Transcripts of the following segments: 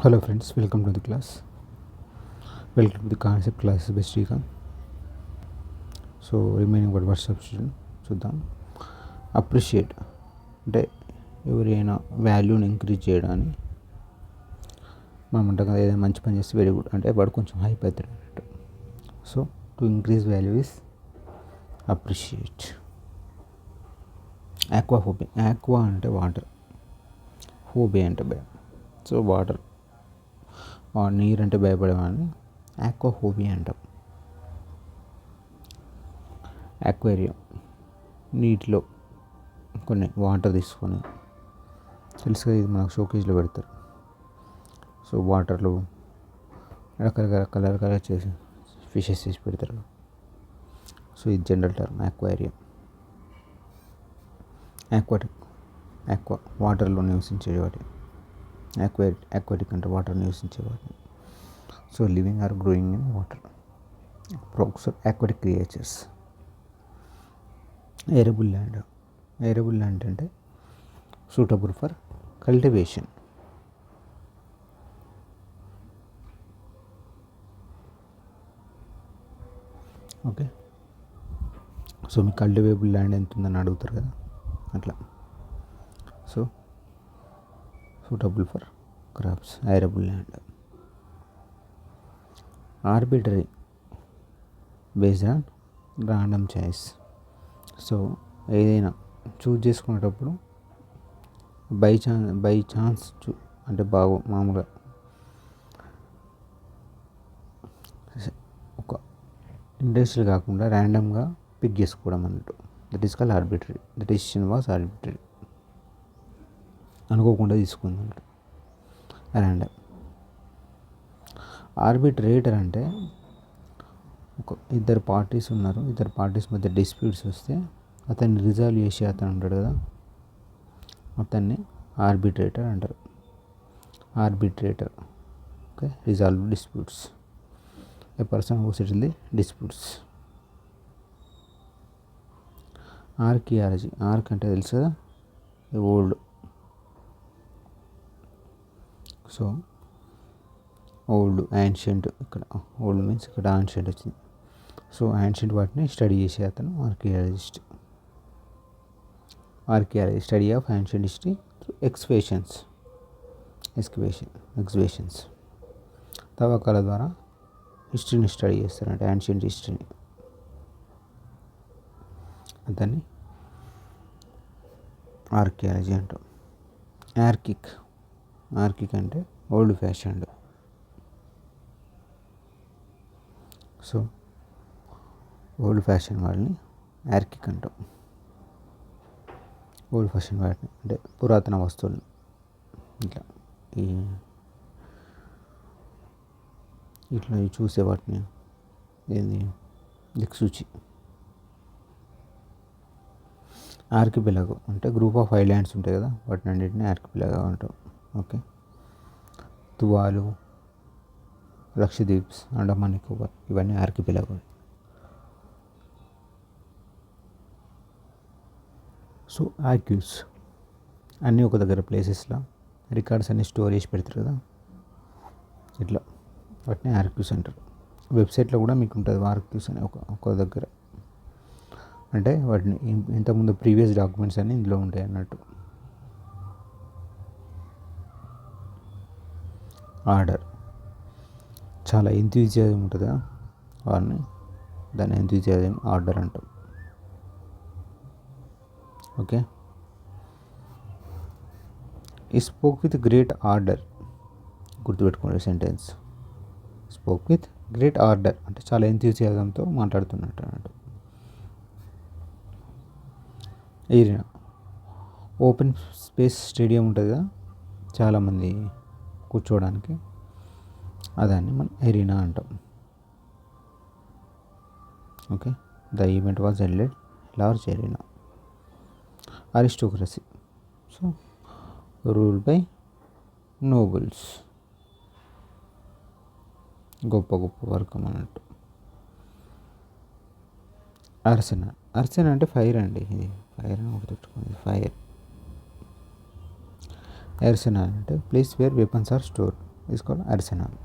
Hello friends, welcome to the class. Welcome to the concept classes by Srikanth. So remaining word substitution చూద్దాం. Appreciate అంటే ఎవరైనా వాల్యూని increase చేయడాన్ని మనం అంటాం కదా, ఏదైనా మంచి పని చేస్తే వెరీ గుడ్ అంటే వాడు కొంచెం హైప్ అవుతాడు అన్నట్టు. So to increase value is appreciate. Aquaphobia, aqua అంటే వాటర్, ఫోబియా అంటే భయం. సో వాటర్, నీరు అంటే భయపడేవాడిని ఆక్వాఫోబియా అంటాం. అక్వేరియం, నీటిలో కొన్ని వాటర్ తీసుకొని, తెలుసుగా ఇది మనకు షోకేజ్లో పెడతారు. సో వాటర్లో రకరకాల కలర్ చేసి ఫిషెస్ చేసి పెడతారు. సో ఇది జనరల్ టర్మ్ అక్వేరియం. ఆక్వా వాటర్లో నివసించేవాటి. అక్వాటిక్ అంటే వాటర్ నివసించేవాటి. So living or growing in water. Aquatic creatures. Arable land అంటే suitable for cultivation. Okay, so మీ కల్టివేబుల్ ల్యాండ్ ఎంత ఉందని అడుగుతారు కదా, అట్లా. So suitable for crops, arable land. Arbitrary, based on random choice. So ఏదైనా చూజ్ చేసుకునేటప్పుడు బై ఛాన్స్ అంటే మామూలుగా ఒక ఇండస్ట్రీ కాకుండా ర్యాండమ్గా పిక్ చేసుకోవడం అన్నట్టు. That is called arbitrary. The decision was arbitrary. అనుకోకుండా తీసుకుంది అన్నట్టు, ర్యాండమ్. ఆర్బిట్రేటర్ అంటే ఇద్దరు పార్టీస్ ఉన్నారు, ఇద్దరు పార్టీస్ మధ్య డిస్ప్యూట్స్ వస్తే అతన్ని రిజాల్వ్ చేసి అతను ఉంటాడు కదా, అతన్ని ఆర్బిట్రేటర్ అంటారు. Arbitrator, okay. Resolve disputes. A person who settle the disputes. Archaeology, arch అంటే తెలుసు కదా, ఓల్డ్. So old, ancient. ఇక్కడ ఓల్డ్ మీన్స్ ఇక్కడ యాన్షియంట్ వచ్చింది. సో యాన్షియంట్ వాటిని స్టడీ చేసే అతను archaeologist. Study of ancient history through excavations. తవ్వకాల ద్వారా హిస్టరీని స్టడీ చేస్తారంటే యాన్షియంట్ హిస్టరీని. అతన్ని ఆర్కియాలజీ అంటాం. ఆర్కిక్ అంటే old fashioned. So old fashion వాళ్ళని ఆర్కిక్ అంటాం. ఓల్డ్ ఫ్యాషన్ వాటిని అంటే పురాతన వస్తువులు, ఇట్లా చూసే వాటిని ఏంది దిక్సూచి. ఆర్కిపెలాగో అంటే గ్రూప్ ఆఫ్ ఐలాండ్స్ ఉంటాయి కదా, వాటిని అన్నింటినీ ఆర్కిపెలాగో అంటాం. ఓకే. తువాలు, లక్షద్వీప్స్, అండమాన్ నికోబార్, ఇవన్నీ ఆర్కిపెలాగో. సో ఆర్క్యూస్ అన్నీ ఒక దగ్గర ప్లేసెస్లో రికార్డ్స్ అన్నీ స్టోర్ చేసి పెడతారు కదా, ఇట్లా వాటిని ఆర్క్యూస్ అంటారు. వెబ్సైట్లో కూడా మీకు ఉంటుంది ఆర్క్యూస్ అని ఒక దగ్గర. అంటే వాటిని ఇంతకుముందు ప్రీవియస్ డాక్యుమెంట్స్ అన్నీ ఇందులో ఉంటాయి అన్నట్టు. ఆర్డర్, చాలా ఎంథూజియాజం ఉంటుంది కదా వారిని, దాన్ని ఎంథూజియాజం ఆర్డర్ అంటాం. ఓకే. ఈ స్పోక్ విత్ గ్రేట్ ఆర్డర్, గుర్తుపెట్టుకోండి sentence. Spoke with great order అంటే చాలా ఎంథూజియాజంతో మాట్లాడుతున్నట్టు అన్నట్టు. ఏరియా, ఓపెన్ స్పేస్ స్టేడియం ఉంటుంది కదా చాలామంది కూర్చోవడానికి, అదాన్ని మనం ఎరీనా అంటాం. Okay. The event was held large arena. Aristocracy, so rule by nobles, గొప్ప వర్గం అన్నట్టు. అర్సెనల్ అంటే ఫైర్ అండి, ఇది ఫైర్ అని గుర్తుపెట్టుకోండి. ఫైర్. అర్సెనల్ అంటే place where weapons are store. Is called arsenal.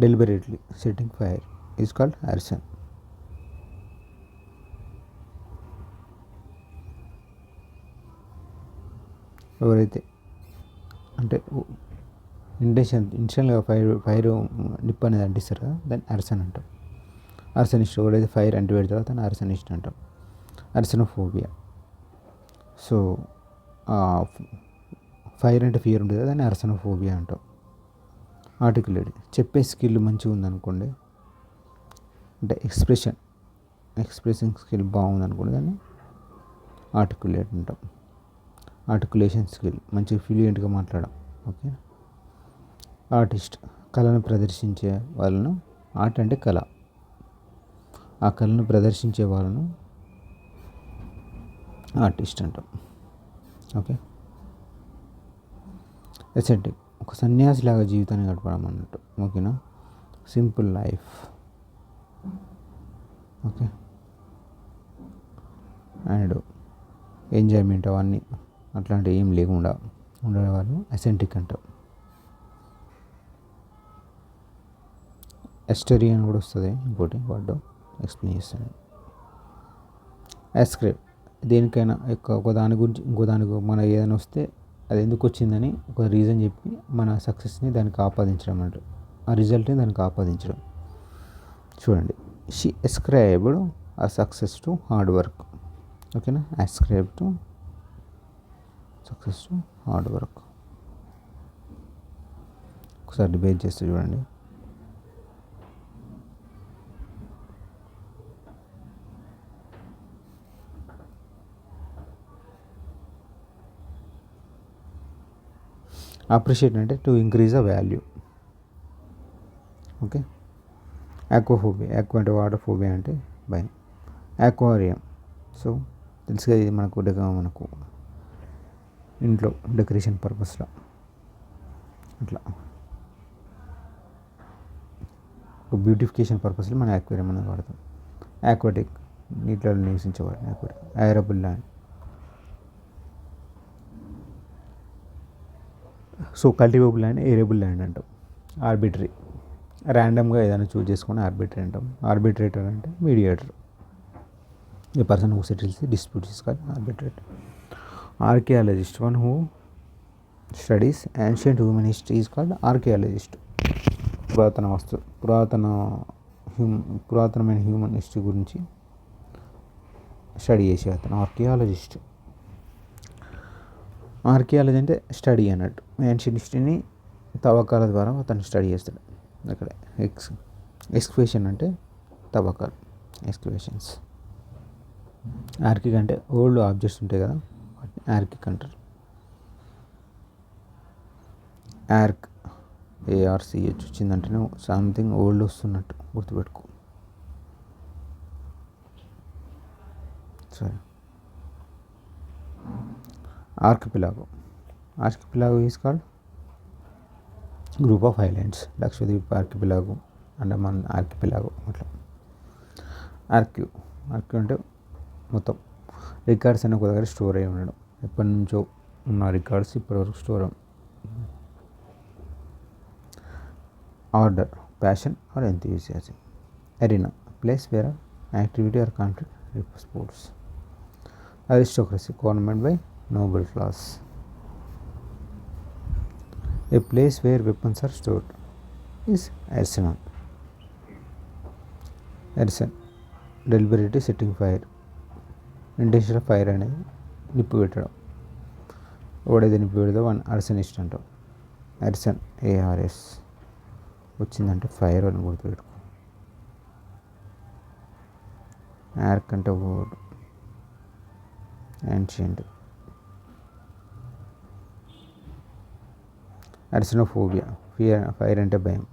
Deliberately setting fire is called arson. ఎవరైతే అంటే ఇంటెన్షనల్గా ఫైర్ నిప్పు అనేది అంటిస్తారు కదా, దాన్ని అర్సన్ అంటాం. అర్సనిస్ట్ ఎవరైతే ఫైర్ అంటి పెడతారో దాన్ని అర్సనిస్ట్ అంటాం. అర్సనోఫోబియా. సో ఫైర్ అంటే ఫియర్ ఉంటుంది కదా, దాన్ని అర్సనోఫోబియా అంటాం. ఆర్టికులేట్ చెప్పే స్కిల్ మంచిగా ఉందనుకోండి, అంటే ఎక్స్ప్రెసింగ్ స్కిల్ బాగుందనుకోండి, దాన్ని ఆర్టికులేట్ అంటాం. ఆర్టికులేషన్ స్కిల్ మంచిగా ఫ్లూయెంట్గా మాట్లాడడం. ఓకే. ఆర్టిస్ట్ కళను ప్రదర్శించే వాళ్ళను, ఆర్ట్ అంటే కళ, ఆ కళను ప్రదర్శించే వాళ్ళను ఆర్టిస్ట్ అంటాం. ఓకే. ఎసెంటిక్ ఒక సన్యాసిలాగా జీవితాన్ని గడపడం అన్నట్టు. ఓకేనా. Simple life. Okay. And enjoyment అవన్నీ అట్లాంటివి ఏం లేకుండా ఉండే వాళ్ళు అసెంటిక్ అంటాం. ఎస్టరీ అని కూడా వస్తుంది ఇంకోటి వర్డ్, ఎక్స్ప్లెయిన్ చేస్తాను. అస్క్రైబ్ దేనికైనా ఒక దాని గురించి ఇంకో దానికి మన ఏదైనా వస్తే అది ఎందుకు వచ్చిందని ఒక రీజన్ చెప్పి మన సక్సెస్ని దానికి ఆపాదించడం అంటే, ఆ రిజల్ట్ని దానికి ఆపాదించడం. చూడండి, she ascribed a success to hard work. ఓకేనా. Ascribe to success to hard work. ఒకసారి డిబేట్ చేస్తే చూడండి. అప్రిషియేట్ అంటే to increase a value. Okay. Aquaphobia, aqua అంటే వాటర్, ఫోబియా అంటే భయం. ఆక్వారియం, సో తెలుసుగా ఇది మనకు ఇంట్లో డెకరేషన్ పర్పస్లో అట్లా ఒక బ్యూటిఫికేషన్ పర్పస్లో మనం ఆక్వేరియం అనేది వాడతాం. ఆక్వాటిక్ నీటిలో నివసించేవాడు aquarium. Arable land, so cultivable land, arable land అంటాం. ఆర్బిటరీ ర్యాండమ్గా ఏదైనా చూస్ చేసుకొని ఆర్బిటరీ అంటాం. ఆర్బిట్రేటర్ అంటే mediator, a person who settles the disputes is called arbitrator. Archaeologist one who studies ancient human history is called archaeologist. పురాతనమైన human history గురించి study చేసే అతను ఆర్కియాలజిస్ట్. ఆర్కియాలజీ అంటే స్టడీ అన్నట్టు. యాన్షియంట్ హిస్టరీని తవ్వకాల ద్వారా అతను స్టడీ చేస్తాడు. అక్కడ ఎక్స్కవేషన్ అంటే తవ్వకాలు, ఎక్స్కవేషన్స్. ఆర్కిక్ అంటే ఓల్డ్ ఆబ్జెక్ట్స్ ఉంటాయి కదా, వాటిని ఆర్కిక్ అంటారు. ఆర్క్, ARCH వచ్చిందంటేనే సంథింగ్ ఓల్డ్ వస్తున్నట్టు గుర్తుపెట్టుకో. సరే. ఆర్కిపిలాగో is called group of islands. Lakshadweep ఆర్కిపిలాగో, Andaman ఆర్కిపిలాగో అట్లా. ఆర్క్యూ అంటే మొత్తం రికార్డ్స్ అనే ఒక దగ్గర స్టోర్ అయ్యి ఉండడం. ఎప్పటి నుంచో ఉన్న రికార్డ్స్ ఇప్పటివరకు store. Ardour, passion or enthusiasm. Arena, place where activity or conflict sports. Aristocracy, government by noble class. A place where weapons are stored is arsenal. Deliberately setting fire, intentional fire అనేది నిప్పు పెట్టడం. ఓడేది నిప్పు పెడదో one అర్సనిస్ట్ అంటాం. అర్సన్, ARS వచ్చిందంటే fire అని గుర్తుపెట్టుకో. Arc అంటే old, ancient. అర్సనోఫోబియా, fire అంటే భయం.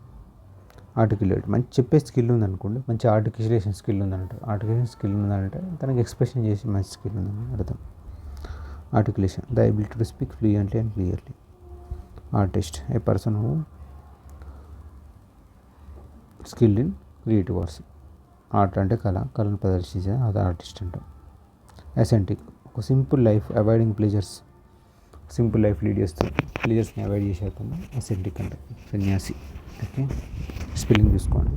ఆర్టికులేట్ మంచి చెప్పే స్కిల్ ఉందనుకోండి, మంచి ఆర్టికులేషన్ స్కిల్ ఉందంట. ఆర్టికులేషన్ స్కిల్ ఉందంటే తనకి ఎక్స్ప్రెషన్ చేసి మంచి స్కిల్ ఉందని అర్థం. Articulation the ability to speak fluently and clearly. Artist A person who skilled in creative arts. Art అంటే కళను ప్రదర్శించే అది ఆర్టిస్ట్ అంటాం. అసెంటిక్ ఒక simple life, avoiding pleasures simple life lead చేస్తూ ప్లీజర్స్ని అవాయిడ్ చేసేకుండా అసెంటిక్ అంటే సన్యాసి. ఓకే, స్పెల్లింగ్ చూసుకోండి,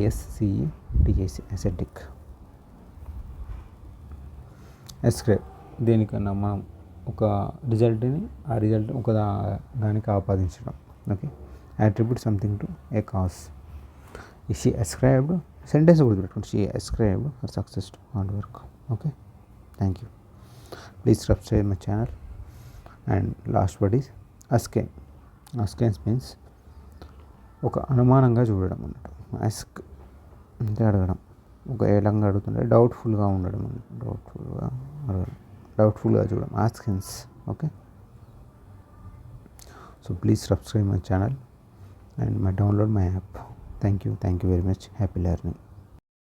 ASCETIC అసెంటిక్. అస్క్రైబ్ దేనికన్నా మనం ఒక రిజల్ట్ని ఆ రిజల్ట్ ఒక దానికి ఆపాదించడం. Okay, attribute something to a cause. She ascribed, sentence గుర్తుపెట్టుకోండి, she ascribed for success to hard work. Okay, thank you. Please subscribe my channel. And last word is askance. Askance means ఒక అనుమానంగా చూడడం అన్నట్టు. Ask అంటే అడగడం, ఒక ఏలంగా అడుగుతుంటే డౌట్ఫుల్గా ఉండడం అన్నట్టు. డౌట్ఫుల్గా చూడడం, askance. Okay, so please subscribe my channel and download my app. Thank you very much. Happy learning.